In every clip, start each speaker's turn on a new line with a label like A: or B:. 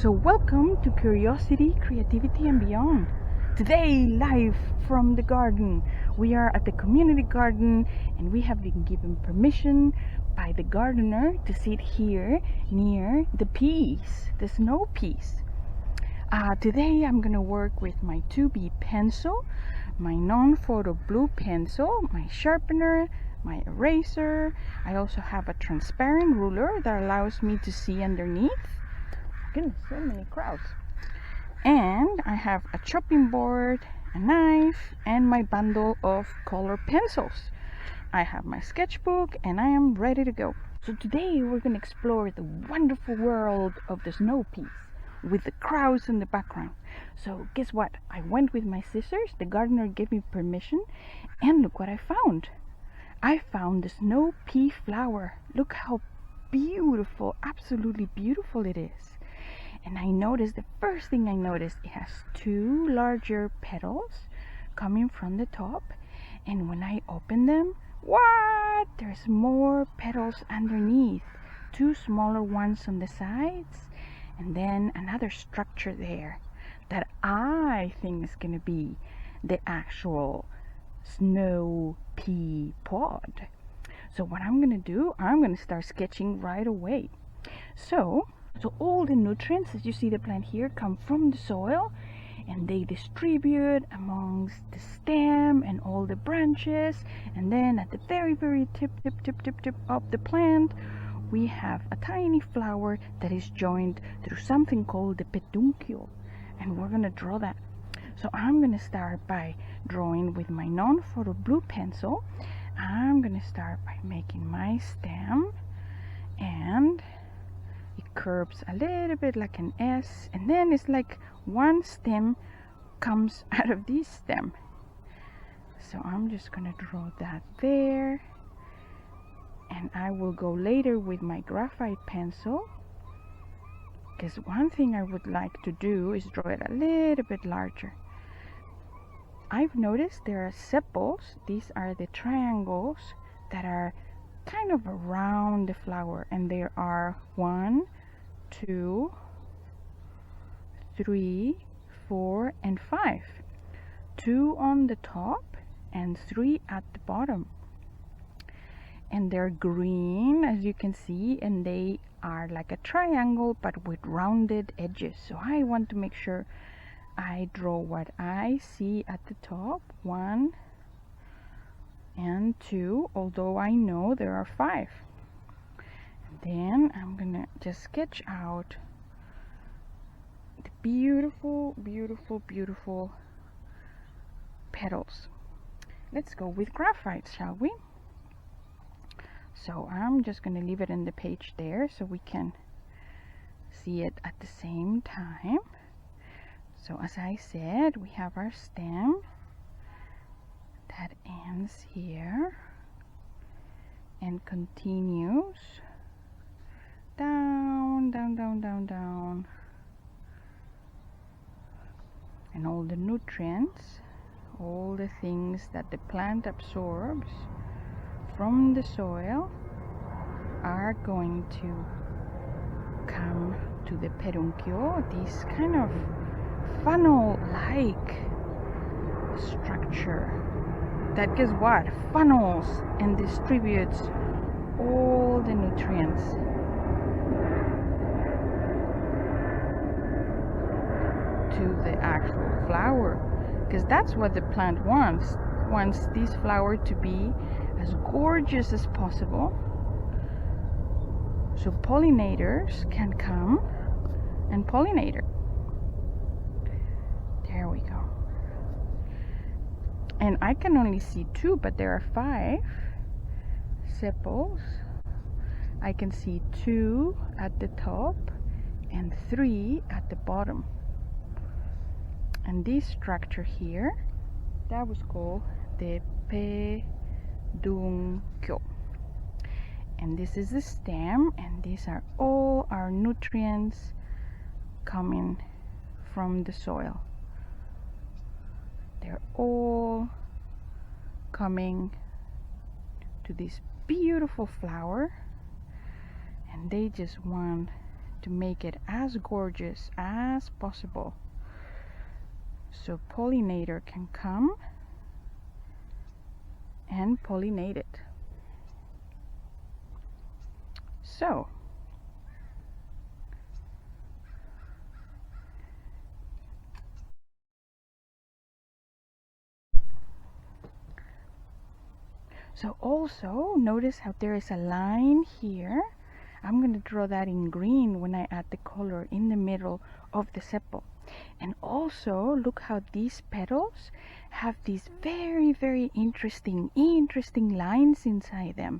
A: So welcome to Curiosity, Creativity and Beyond. Today, live from the garden. We are at the community garden and we have been given permission by the gardener to sit here near the peas, the snow peas. Today I'm going to work with my 2B pencil, my non-photo blue pencil, my sharpener, my eraser. I also have a transparent ruler that allows me to see underneath. Goodness, so many crowds. And I have a chopping board, a knife, and my bundle of color pencils. I have my sketchbook and I am ready to go. So today we're going to explore the wonderful world of the snow peas with the crowds in the background. So guess what? I went with my scissors, the gardener gave me permission, and look what I found. I found the snow pea flower. Look how beautiful, absolutely beautiful it is. And I noticed, the first thing I noticed, it has two larger petals coming from the top. And when I open them, what? There's more petals underneath. Two smaller ones on the sides. And then another structure there that I think is going to be the actual snow pea pod. So what I'm going to do, I'm going to start sketching right away. So all the nutrients, as you see the plant here, come from the soil and they distribute amongst the stem and all the branches, and then at the very tip of the plant we have a tiny flower that is joined through something called the peduncle, and we're going to draw that. So I'm going to start by drawing with my non-photo blue pencil. I'm going to start by making my stem, and it curves a little bit like an S, and then it's like one stem comes out of this stem. So I'm just going to draw that there, and I will go later with my graphite pencil, because one thing I would like to do is draw it a little bit larger. I've noticed there are sepals. These are the triangles that are kind of around the flower, and there are 1, 2, 3, 4, and 5. 2 on the top and 3 at the bottom. And they're green, as you can see, and they are like a triangle but with rounded edges. So I want to make sure I draw what I see at the top, 1 and 2, although I know there are 5. And then I'm gonna just sketch out the beautiful petals. Let's go with graphite, shall we? So I'm just gonna leave it in the page there so we can see it at the same time. So as I said, we have our stem that ends here and continues down, and all the nutrients, all the things that the plant absorbs from the soil are going to come to the peduncle, this kind of funnel-like structure that, guess what, funnels and distributes all the nutrients to the actual flower, because that's what the plant wants this flower to be as gorgeous as possible, so pollinators can come and pollinate it. There we go. And I can only see 2, but there are 5 sepals. I can see 2 at the top and 3 at the bottom. And this structure here, that was called the peduncle. And this is the stem, and these are all our nutrients coming from the soil. They're all coming to this beautiful flower, and they just want to make it as gorgeous as possible so pollinator can come and pollinate it. So also notice how there is a line here. I'm going to draw that in green when I add the color in the middle of the sepal. And also look how these petals have these very interesting lines inside them.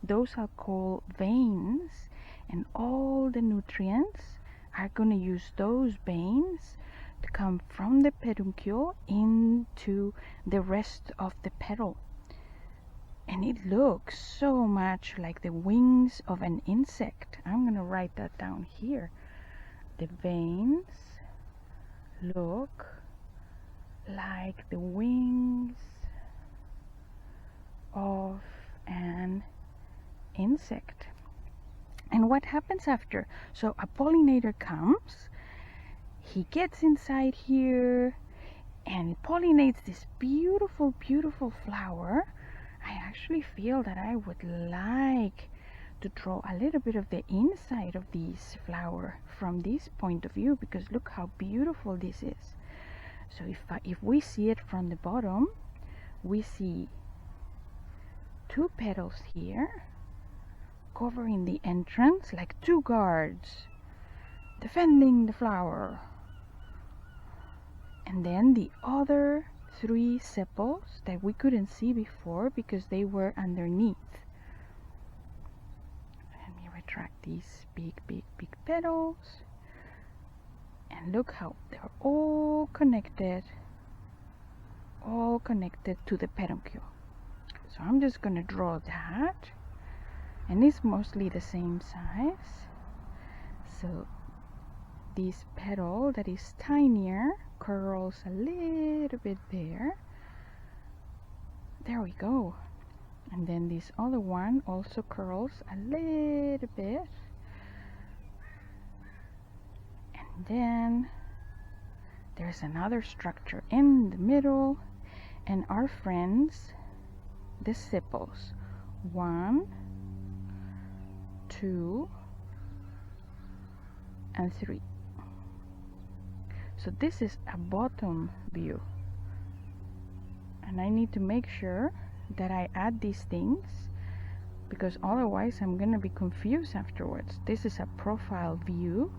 A: Those are called veins, and all the nutrients are going to use those veins to come from the peduncle into the rest of the petal. And it looks so much like the wings of an insect. I'm going to write that down here. The veins look like the wings of an insect. And what happens after? So a pollinator comes, he gets inside here and he pollinates this beautiful flower. I actually feel that I would like to draw a little bit of the inside of this flower from this point of view, because look how beautiful this is. So if we see it from the bottom, we see two petals here covering the entrance like two guards defending the flower, and then the other three sepals that we couldn't see before because they were underneath. Let me retract these big petals, and look how they're all connected to the peduncle. So I'm just gonna draw that, and it's mostly the same size. So this petal that is tinier curls a little bit there. There we go. And then this other one also curls a little bit. And then there's another structure in the middle, and our friends, the sepals, 1, 2, and 3. So this is a bottom view, and I need to make sure that I add these things, because otherwise I'm gonna be confused afterwards. This is a profile view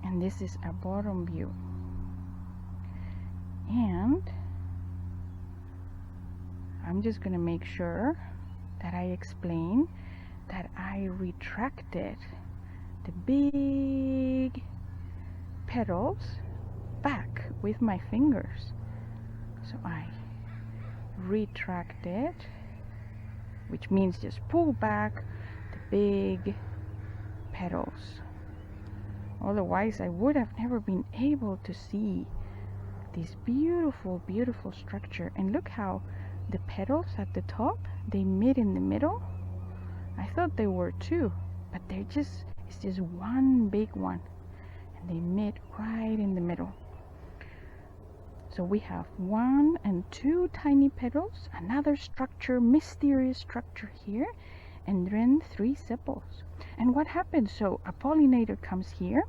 A: and this is a bottom view, and I'm just gonna make sure that I explain that I retracted the big petals back with my fingers. So I retract it, which means just pull back the big petals. Otherwise I would have never been able to see this beautiful structure. And look how the petals at the top, they meet in the middle. I thought they were two, but it's just one big one, and they meet right in the middle. So we have 1 and 2 tiny petals, another structure, mysterious structure here, and then 3 sepals. And what happens? So a pollinator comes here.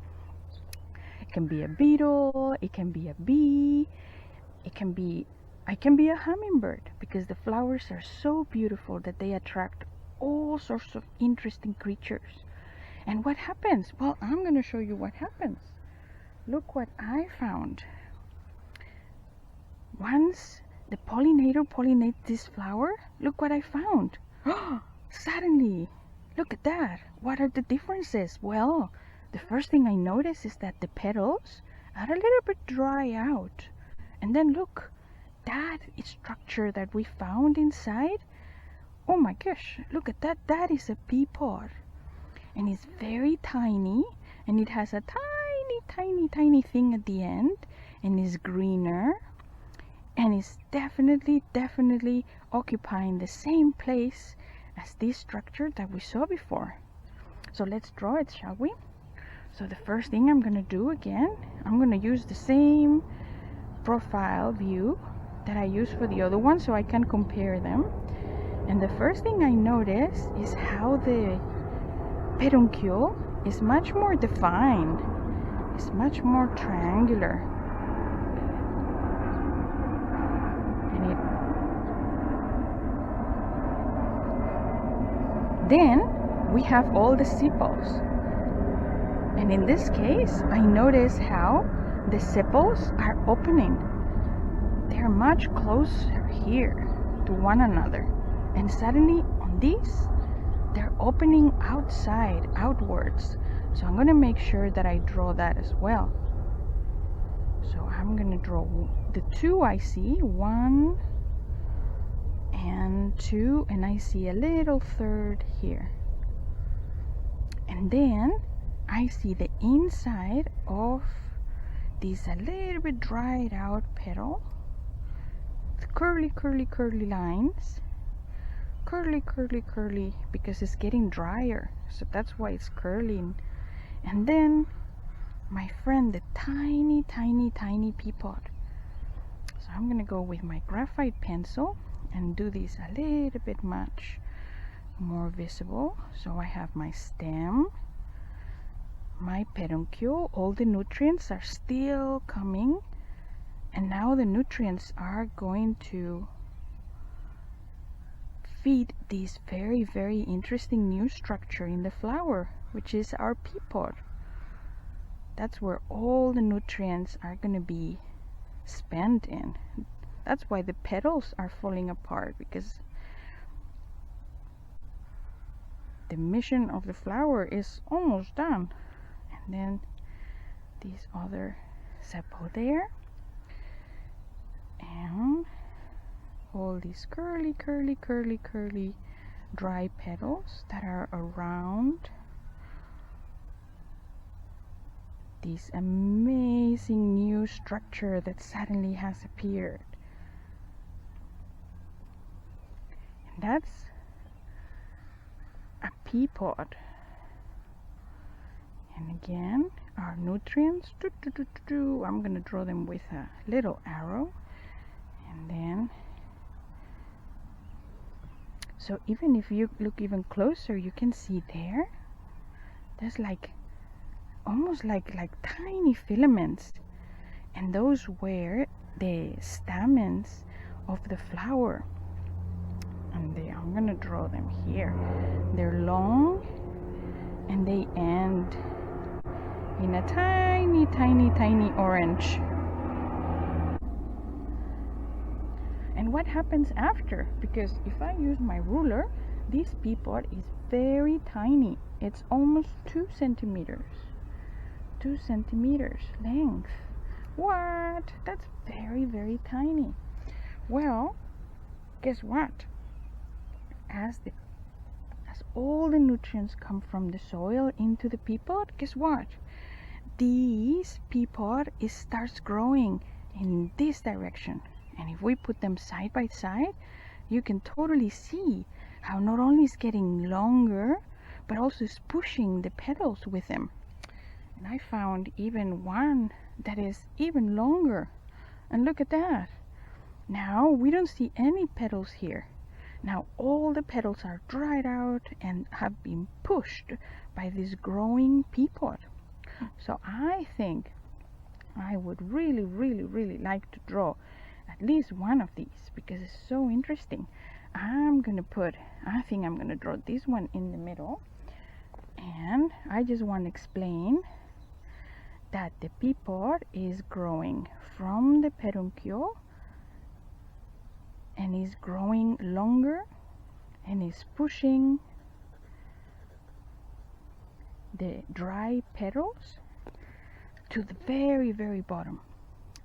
A: It can be a beetle, it can be a bee, I can be a hummingbird, because the flowers are so beautiful that they attract all sorts of interesting creatures. And what happens? Well, I'm going to show you what happens. Look what I found. Once the pollinator pollinates this flower, look what I found. Suddenly, look at that. What are the differences? Well, the first thing I notice is that the petals are a little bit dry out. And then look, that structure that we found inside, oh my gosh, look at that. That is a pea pod. And it's very tiny, and it has a tiny thing at the end, and it's greener, and it's definitely occupying the same place as this structure that we saw before. So let's draw it, shall we? So the first thing I'm gonna do again, I'm gonna use the same profile view that I used for the other one so I can compare them. And the first thing I notice is how the peduncle is much more defined. It's much more triangular. And then we have all the sepals. And in this case, I notice how the sepals are opening. They're much closer here to one another. And suddenly on these, they're opening outside, outwards. So I'm going to make sure that I draw that as well. So I'm going to draw the two I see, 1 and 2, and I see a little third here. And then I see the inside of this a little bit dried out petal. Curly, curly, curly lines. Curly, curly, curly, because it's getting drier. So that's why it's curling. And then, my friend, the tiny, tiny, tiny pea pod. So I'm going to go with my graphite pencil and do this a little bit much more visible. So I have my stem, my peduncle, all the nutrients are still coming. And now the nutrients are going to feed this very, very interesting new structure in the flower, which is our pea pod. That's where all the nutrients are going to be spent in. That's why the petals are falling apart, because the mission of the flower is almost done. And then this other sepal there, and all these curly, curly, curly, curly dry petals that are around this amazing new structure that suddenly has appeared. And that's a pea pod. And again, our nutrients, I'm going to draw them with a little arrow. And then, so even if you look even closer, you can see there's like almost like tiny filaments, and those were the stamens of the flower. And I'm gonna draw them here. They're long and they end in a tiny, tiny, tiny orange. And what happens after? Because if I use my ruler, this pea pod is very tiny. It's almost 2 centimeters. 2 centimeters length. What? That's very, very tiny. Well, guess what? As all the nutrients come from the soil into the pea pod, guess what? This pea pod starts growing in this direction. And if we put them side by side, you can totally see how not only is getting longer, but also is pushing the petals with them. And I found even one that is even longer. And look at that. Now we don't see any petals here. Now all the petals are dried out and have been pushed by this growing pea pod. So I think I would really, really, really like to draw at least one of these, because it's so interesting. I think I'm gonna draw this one in the middle, and I just want to explain that the pea pod is growing from the peduncle and is growing longer and is pushing the dry petals to the very, very bottom.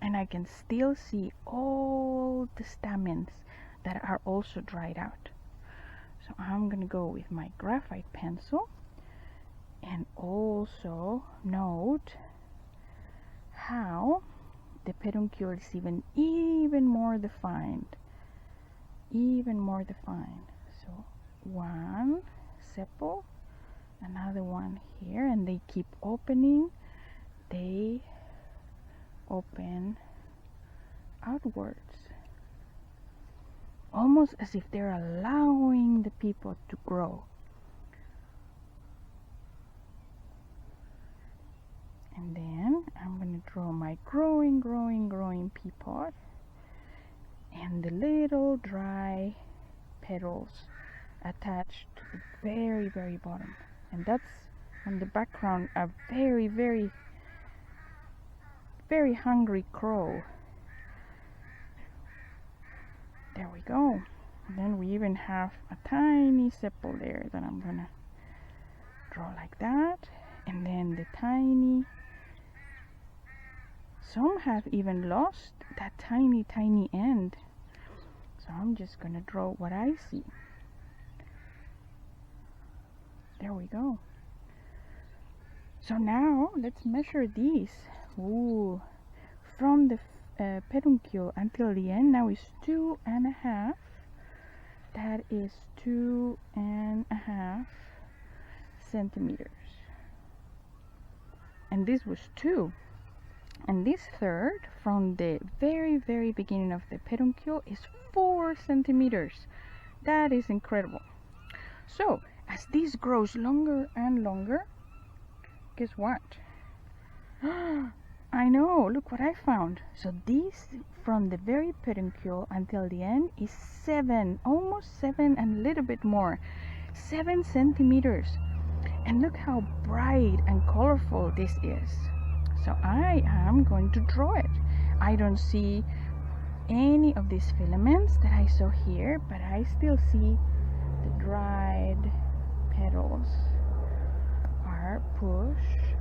A: And I can still see all the stamens that are also dried out. So I'm going to go with my graphite pencil and also note how the peduncle is even more defined. Even more defined. So 1 sepal, another one here, and they keep opening. They open outwards, almost as if they're allowing the pea pod to grow. And then I'm going to draw my growing pea pod and the little dry petals attached to the very bottom. And that's on the background a very hungry crow. There we go. And then we even have a tiny sepal there that I'm gonna draw like that. And then the tiny, some have even lost that tiny end. So I'm just gonna draw what I see. There we go. So now let's measure these. Ooh, from the peduncle until the end now is 2.5. That is 2.5 centimeters. And this was 2. And this third from the very beginning of the peduncle is 4 centimeters. That is incredible. So as this grows longer and longer, guess what? I know, look what I found. So this from the very peduncle until the end is 7, almost 7 and a little bit more, 7 centimeters. And look how bright and colorful this is. So I am going to draw it. I don't see any of these filaments that I saw here, but I still see the dried petals are pushed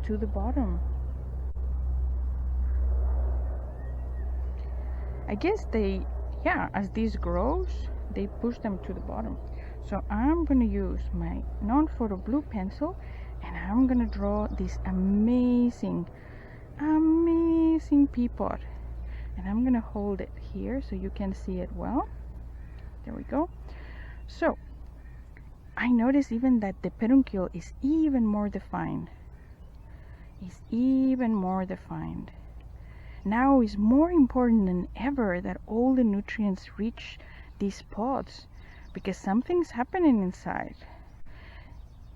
A: to the bottom. I guess they, as this grows, they push them to the bottom. So I'm going to use my non-photo blue pencil and I'm going to draw this amazing pea pod. And I'm going to hold it here so you can see it well. There we go. So I notice even that the peduncle is even more defined. Now is more important than ever that all the nutrients reach these pods, because something's happening inside.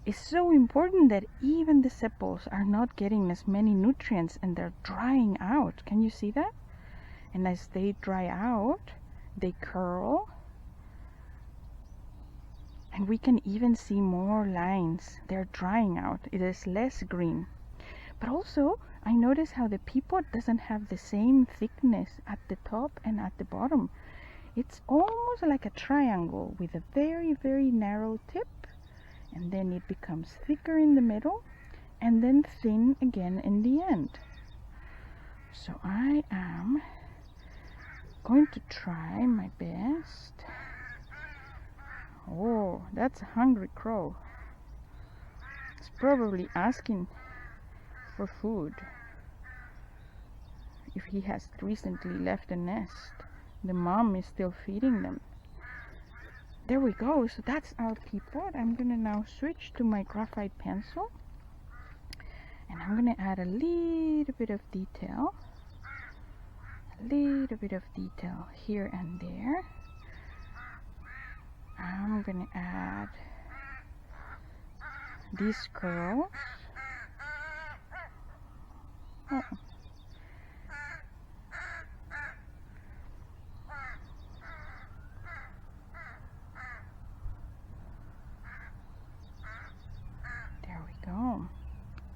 A: It's so important that even the sepals are not getting as many nutrients and they're drying out. Can you see that? And as they dry out, they curl. And we can even see more lines. They're drying out. It is less green. But also, I notice how the pea pod doesn't have the same thickness at the top and at the bottom. It's almost like a triangle with a very narrow tip, and then it becomes thicker in the middle and then thin again in the end. So I am going to try my best. Oh, that's a hungry crow. It's probably asking for food. If he has recently left the nest, the mom is still feeding them. There we go. So that's our pea pod. I'm gonna now switch to my graphite pencil and I'm gonna add a little bit of detail here and there. I'm gonna add these curls. Oh. There we go.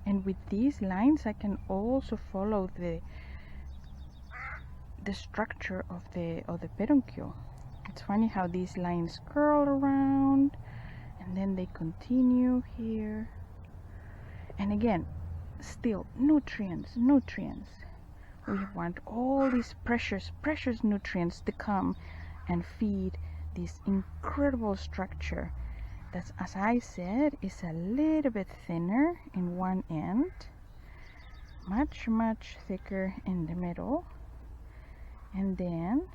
A: And with these lines I can also follow the structure of the peduncle. It's funny how these lines curl around and then they continue here. And again, still nutrients. We want all these precious nutrients to come and feed this incredible structure that, as I said, is a little bit thinner in one end, much thicker in the middle, and then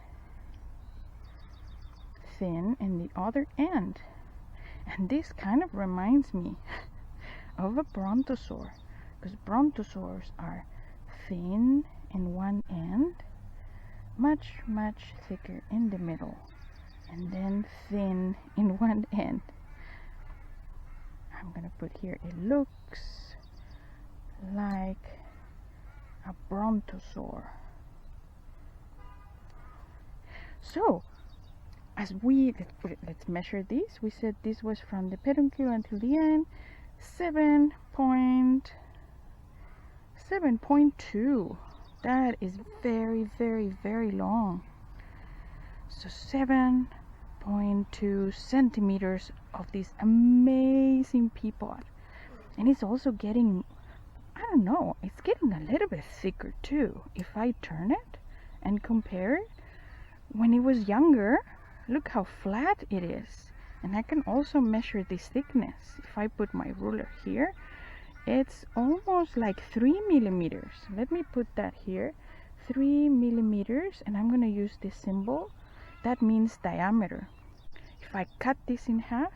A: thin in the other end. And this kind of reminds me of a brontosaur, because brontosaurs are thin in one end, much thicker in the middle, and then thin in one end. I'm gonna put here, it looks like a brontosaur. So as let's measure this. We said this was from the peduncle until the end, 7.2. That is very long. So 7.2 centimeters of this amazing pea pod. And it's also getting, I don't know, it's getting a little bit thicker too. If I turn it and compare it, when it was younger, look how flat it is. And I can also measure this thickness. If I put my ruler here, it's almost like 3 millimeters. Let me put that here, 3 millimeters, and I'm going to use this symbol. That means diameter. If I cut this in half,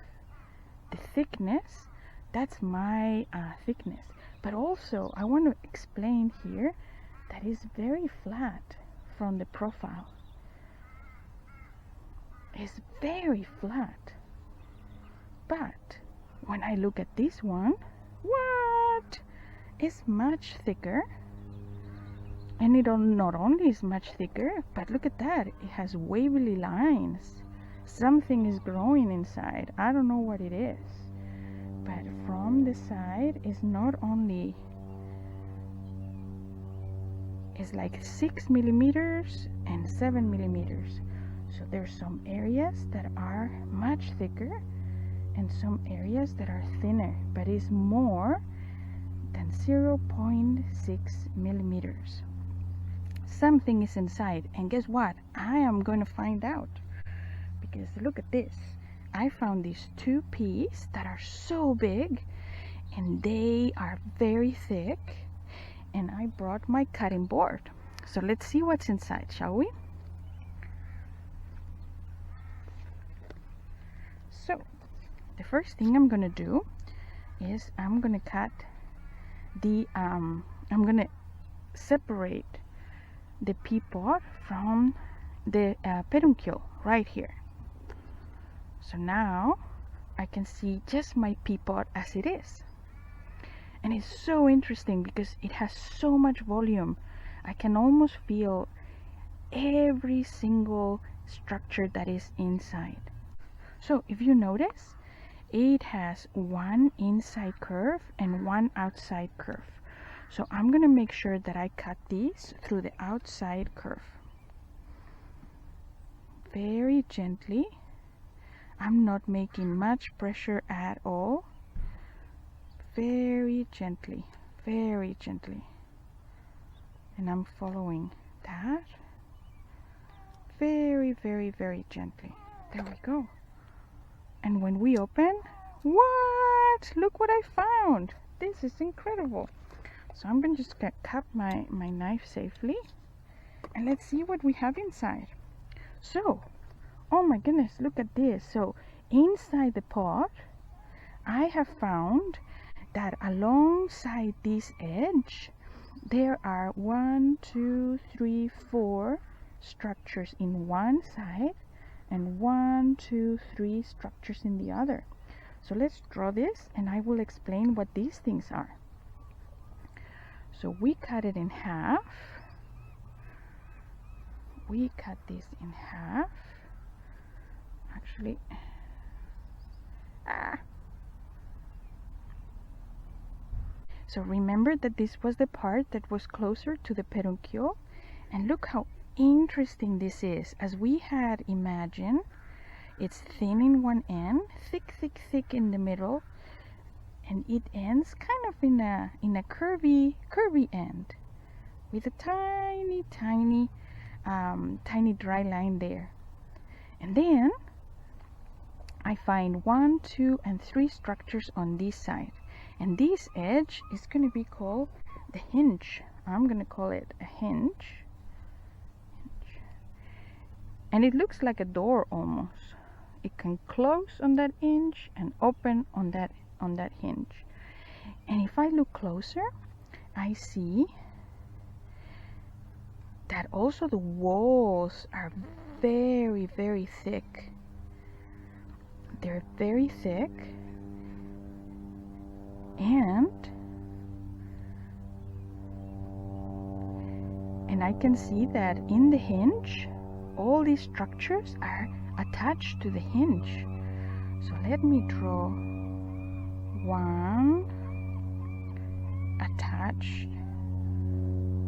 A: the thickness, that's my thickness. But also, I want to explain here that it's very flat from the profile. It's very flat. But when I look at this one, what? It's much thicker. And it not only is much thicker, but look at that. It has wavy lines. Something is growing inside. I don't know what it is. But from the side, it's not only, it's like 6 millimeters and 7 millimeters. So there's some areas that are much thicker and some areas that are thinner, but it's more than 0.6 millimeters. Something is inside, and guess what? I am going to find out, because look at this. I found these two peas that are so big and they are very thick, and I brought my cutting board. So let's see what's inside, shall we? So the first thing I'm gonna do is I'm gonna cut the I'm gonna separate the pea pod from the peduncle right here. So now I can see just my pea pod as it is, and it's so interesting because it has so much volume. I can almost feel every single structure that is inside. So if you notice, it has one inside curve and one outside curve. So I'm going to make sure that I cut these through the outside curve. Very gently. I'm not making much pressure at all. Very gently, very gently. And I'm following that. Very gently. There we go. And when we open, what? Look what I found. This is incredible. So I'm just going to cut my knife safely. And let's see what we have inside. So, oh my goodness, look at this. So inside the pot, I have found that alongside this edge, there are 1, 2, 3, 4 structures in one side, and 1, 2, 3 structures in the other. So let's draw this and I will explain what these things are. So we cut it in half. We cut this in half. Actually, so remember that this was the part that was closer to the peduncle, and look how interesting this is. As we had imagined, it's thin in one end, thick in the middle, and it ends kind of in a curvy end with a tiny dry line there. And then I find 1, 2, and 3 structures on this side, and this edge is going to be called the hinge. I'm going to call it a hinge. And it looks like a door almost. it can close on that hinge and open on that hinge. And if I look closer, I see that also the walls are very, very thick. They're very thick, and I can see that in the hinge all these structures are attached to the hinge. So let me draw one attached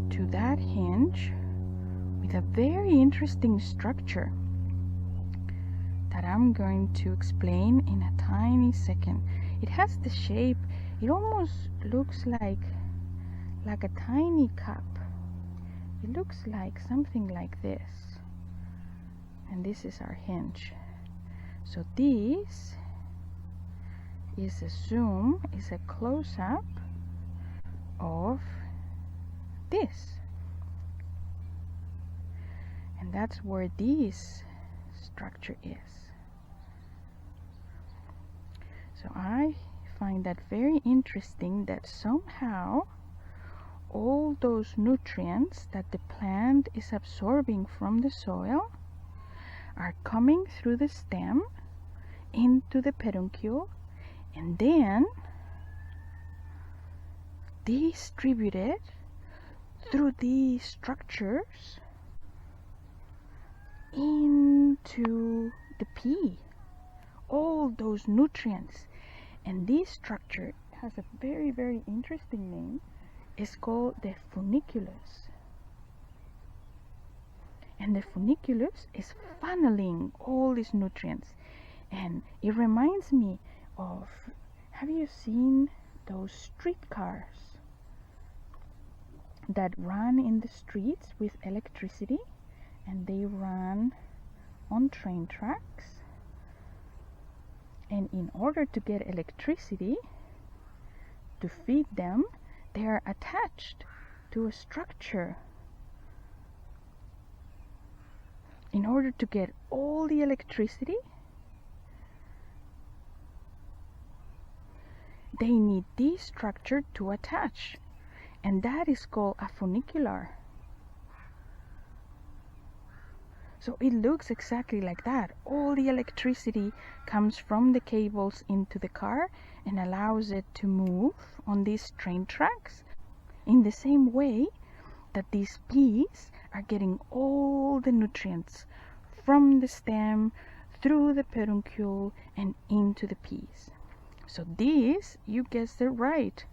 A: to that hinge with a very interesting structure that I'm going to explain in a tiny second. It has the shape, it almost looks like a tiny cup. It looks like something like this. And this is our hinge. So this is a zoom, is a close-up of this. And that's where this structure is. So I find that very interesting, that somehow all those nutrients that the plant is absorbing from the soil are coming through the stem into the peduncle and then distributed through these structures into the pea. All those nutrients. And this structure has a very, very interesting name. It's called the funiculus. And the funiculus is funneling all these nutrients. And it reminds me of, have you seen those streetcars that run in the streets with electricity? And they run on train tracks. And in order to get electricity to feed them, they are attached to a structure. In order to get all the electricity, they need this structure to attach, and that is called a funicular. So it looks exactly like that. All the electricity comes from the cables into the car and allows it to move on these train tracks in the same way that these peas are getting all the nutrients from the stem through the peduncle and into the peas. So these, you guessed it right,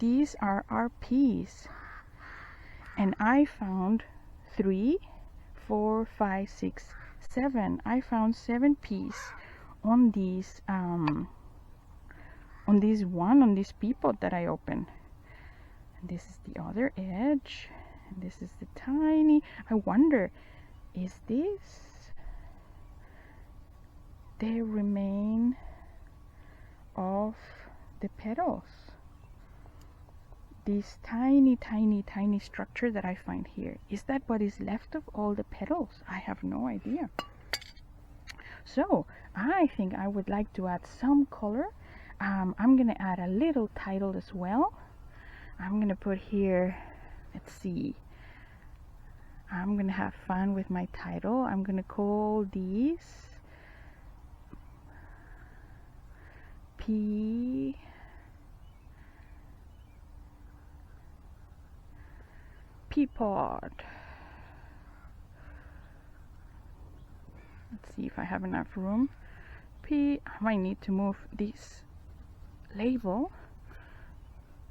A: these are our peas. And I found 3, 4, 5, 6, 7. I found 7 peas on these on this pea pod that I opened. And this is the other edge, and this is the tiny. I wonder, is this the remain of the petals? This tiny, tiny, tiny structure that I find here, is that what is left of all the petals? I have no idea. So I think I would like to add some color. I'm gonna add a little title as well. I'm gonna put here, let's see, I'm gonna have fun with my title. I'm gonna call these Pea Pod. Let's see if I have enough room. I might need to move this label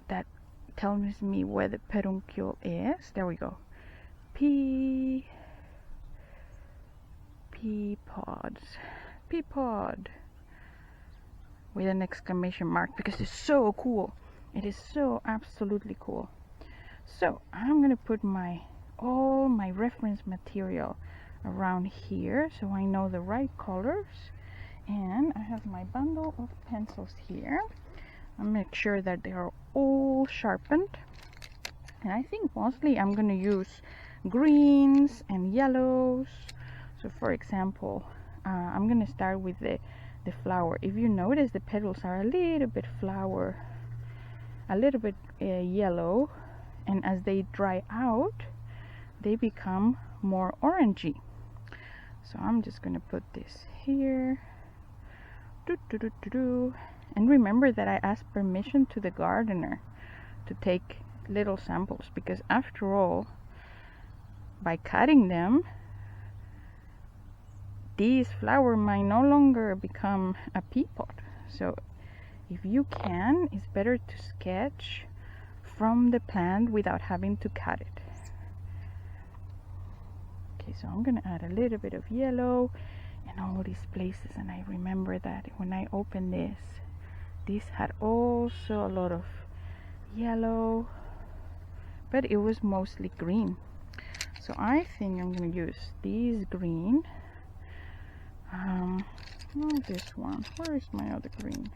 A: that tells me where the peduncle is. There we go. Pea Pod with an exclamation mark, because it's so cool. It is so absolutely cool. So I'm gonna put all my reference material around here so I know the right colors, and I have my bundle of pencils here. I'll make sure that they are all sharpened, and I think mostly I'm gonna use greens and yellows. So for example, I'm gonna start with the flower. If you notice, the petals are a little bit yellow, and as they dry out they become more orangey. So I'm just gonna put this here. And remember that I asked permission to the gardener to take little samples, because after all, by cutting them, these flowers might no longer become a pea pod. So if you can, it's better to sketch from the plant without having to cut it. Okay, so I'm gonna add a little bit of yellow in all these places. And I remember that when I opened this had also a lot of yellow, but it was mostly green. So I think I'm gonna use this green. Not this one. Where is my other green?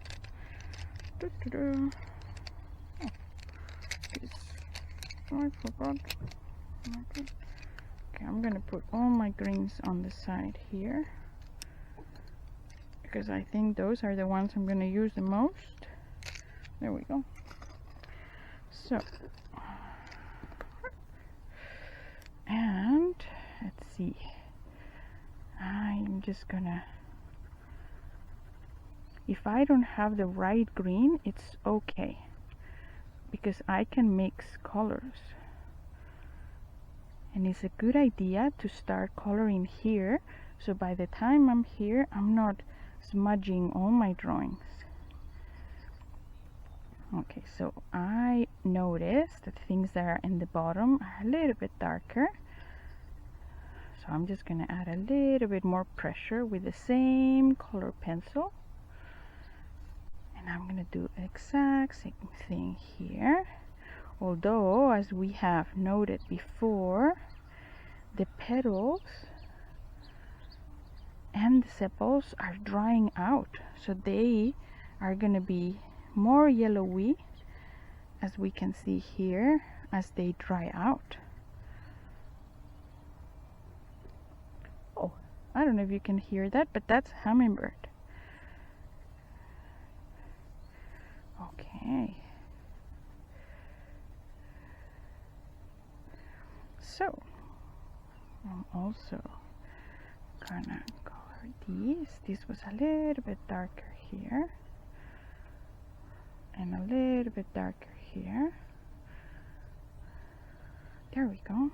A: Oh, I forgot. Okay, I'm gonna put all my greens on the side here, because I think those are the ones I'm gonna use the most. There we go. So, and let's see, I'm just gonna, if I don't have the right green, it's okay, because I can mix colors. And it's a good idea to start coloring here, so by the time I'm here, I'm not smudging all my drawings. Okay, so I noticed that things that are in the bottom are a little bit darker. So I'm just gonna add a little bit more pressure with the same color pencil. And I'm gonna do the exact same thing here. Although, as we have noted before, the petals and the sepals are drying out, so they are going to be more yellowy, as we can see here, as they dry out. Oh, I don't know if you can hear that, but that's hummingbird. Okay. So I'm also gonna color these. This was a little bit darker here, and a little bit darker here. There we go.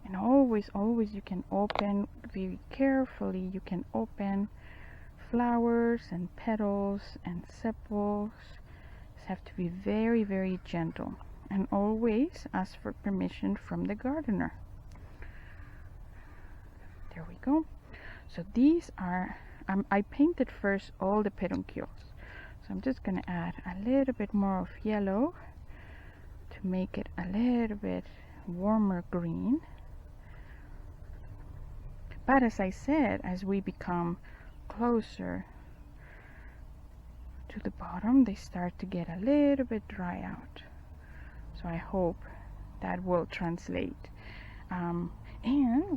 A: And always you can open very carefully. You can open flowers and petals and sepals. Just have to be very, very gentle. And always ask for permission from the gardener. There we go. So these are, I painted first all the peduncles. So I'm just going to add a little bit more of yellow to make it a little bit warmer green. But as I said, as we become closer to the bottom, they start to get a little bit dry out. So I hope that will translate. And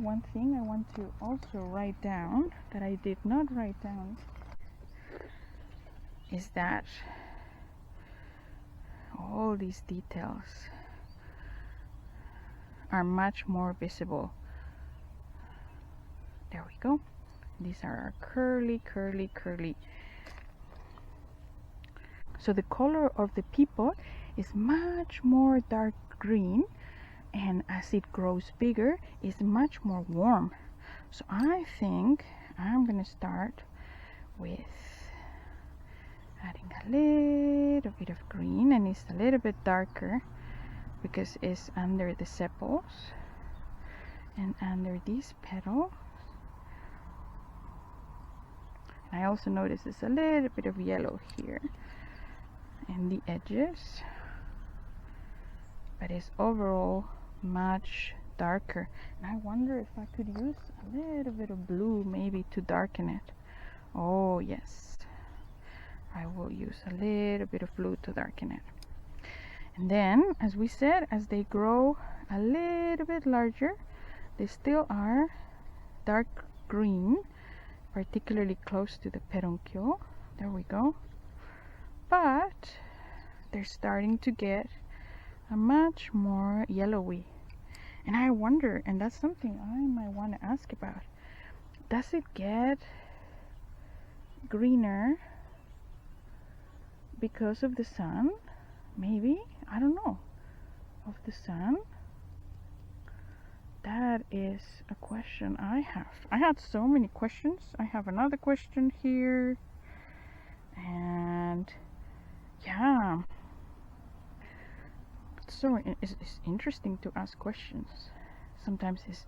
A: one thing I want to also write down that I did not write down is that all these details are much more visible. There we go. These are our curly. So the color of the pea pod is much more dark green, and as it grows bigger, it's much more warm. So I think I'm gonna start with adding a little bit of green, and it's a little bit darker because it's under the sepals and under these petals. And I also notice there's a little bit of yellow here in the edges, but it's overall much darker. And I wonder if I could use a little bit of blue maybe to darken it. Oh yes, I will use a little bit of blue to darken it. And then, as we said, as they grow a little bit larger, they still are dark green, particularly close to the peduncle. There we go. But they're starting to get a much more yellowy. And I wonder, and that's something I might want to ask about, does it get greener because of the sun? Maybe, I don't know, of the sun. That is a question I have. I had so many questions. I have another question here, and yeah, so it's interesting to ask questions. Sometimes it's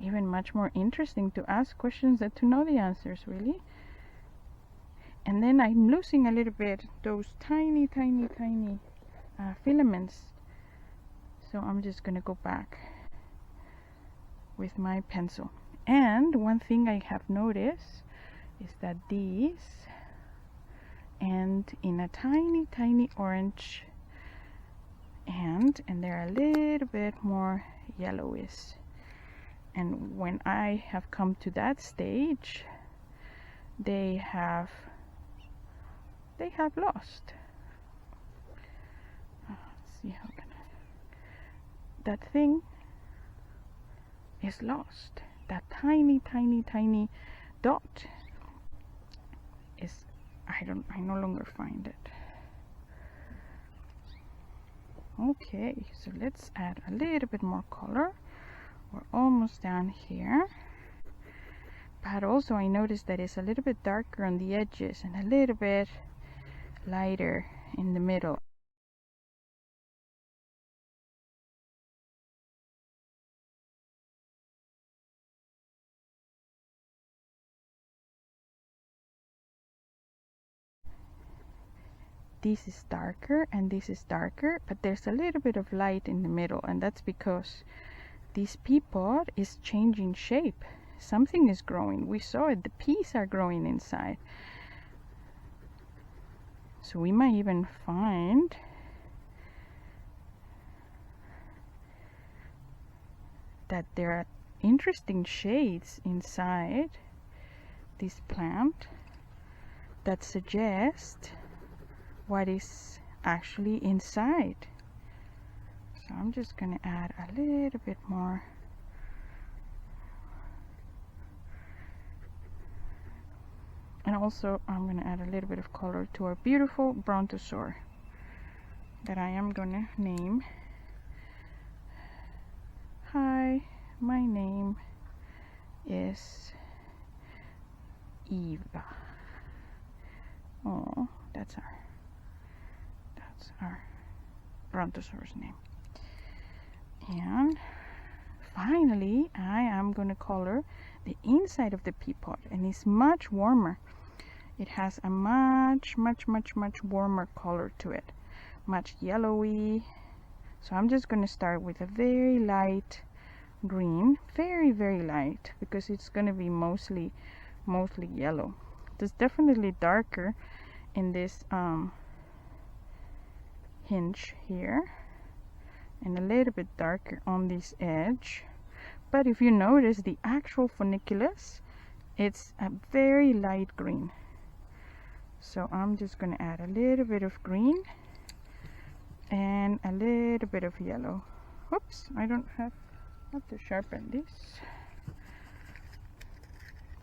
A: even much more interesting to ask questions than to know the answers, really. And then I'm losing a little bit those tiny filaments, so I'm just gonna go back with my pencil. And one thing I have noticed is that these end in a tiny orange end, and they're a little bit more yellowish. And when I have come to that stage, they have lost. Let's see how can that thing is lost. That tiny dot is, I no longer find it. Okay, so let's add a little bit more color. We're almost down here, but also I noticed that it's a little bit darker on the edges and a little bit lighter in the middle. This is darker and this is darker, but there's a little bit of light in the middle, and that's because this pea pod is changing shape. Something is growing. We saw it. The peas are growing inside. So we might even find that there are interesting shades inside this plant that suggest what is actually inside. So I'm just going to add a little bit more. And also I'm going to add a little bit of color to our beautiful brontosaur that I am going to name. Hi, my name is Eva. Oh, that's our brontosaur's name. And finally I am going to color the inside of the pea pod, and it's much warmer. It has a much warmer color to it, much yellowy. So I'm just going to start with a very light green, very light, because it's going to be mostly yellow. It's definitely darker in this hinge here, and a little bit darker on this edge. But if you notice, the actual funiculus, it's a very light green. So I'm just going to add a little bit of green and a little bit of yellow. Oops, I don't have to sharpen this.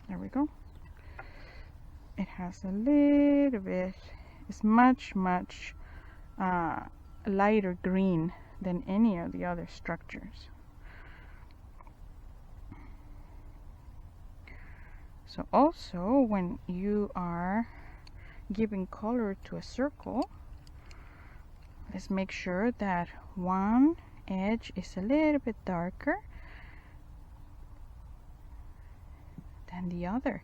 A: There we go. It has a little bit, it's much lighter green than any of the other structures. So also when you are giving color to a circle, let's make sure that one edge is a little bit darker than the other,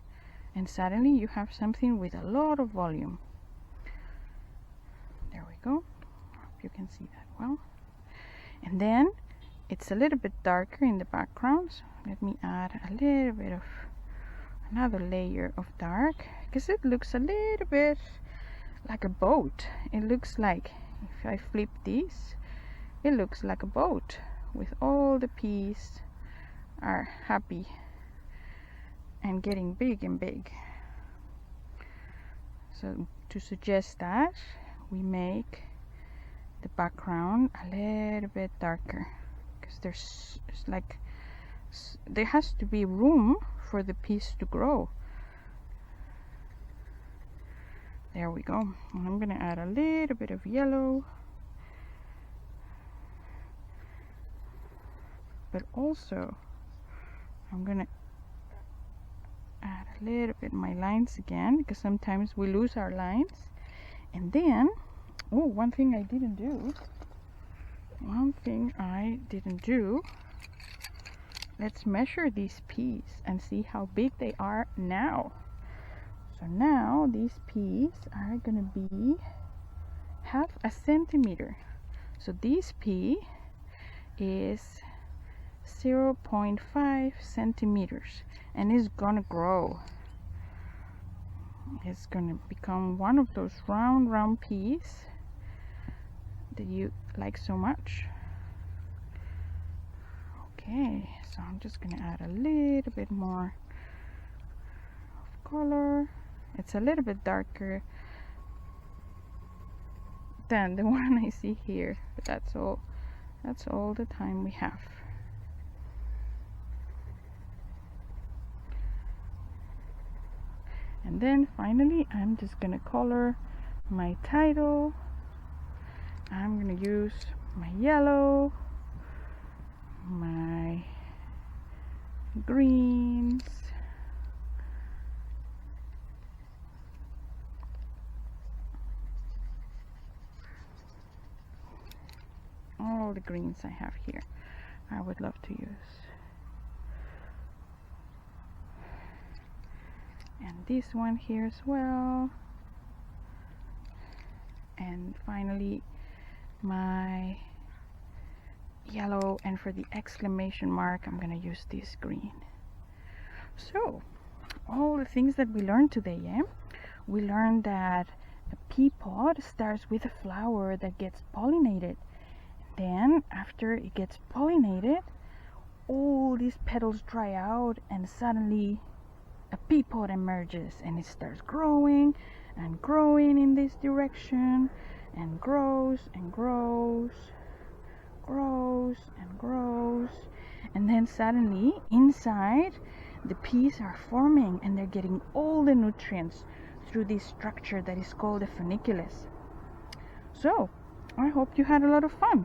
A: and suddenly you have something with a lot of volume. There we go. Hope you can see that well. And then it's a little bit darker in the background, so let me add a little bit of another layer of dark, because it looks a little bit like a boat. It looks like, if I flip this, it looks like a boat with all the peas are happy and getting big and big. So to suggest that, we make the background a little bit darker, because there has to be room for the piece to grow. There we go. And I'm gonna add a little bit of yellow, but also I'm gonna add a little bit my lines again, because sometimes we lose our lines. And then, oh, one thing I didn't do, let's measure these peas and see how big they are now. So now these peas are gonna be 1/2 centimeter. So this pea is 0.5 centimeters, and it's gonna grow. It's gonna become one of those round peas that you like so much. Okay, so I'm just gonna add a little bit more of color. It's a little bit darker than the one I see here, but that's all the time we have. And then finally, I'm just gonna color my title. I'm gonna use my yellow, my greens, all the greens I have here, I would love to use. And this one here as well. And finally my yellow, and for the exclamation mark I'm gonna use this green. So all the things that we learned today, we learned that a pea pod starts with a flower that gets pollinated. Then after it gets pollinated, all these petals dry out, and suddenly a pea pod emerges, and it starts growing and growing in this direction, and grows and grows, and grows, and then suddenly inside the peas are forming, and they're getting all the nutrients through this structure that is called the funiculus. So I hope you had a lot of fun.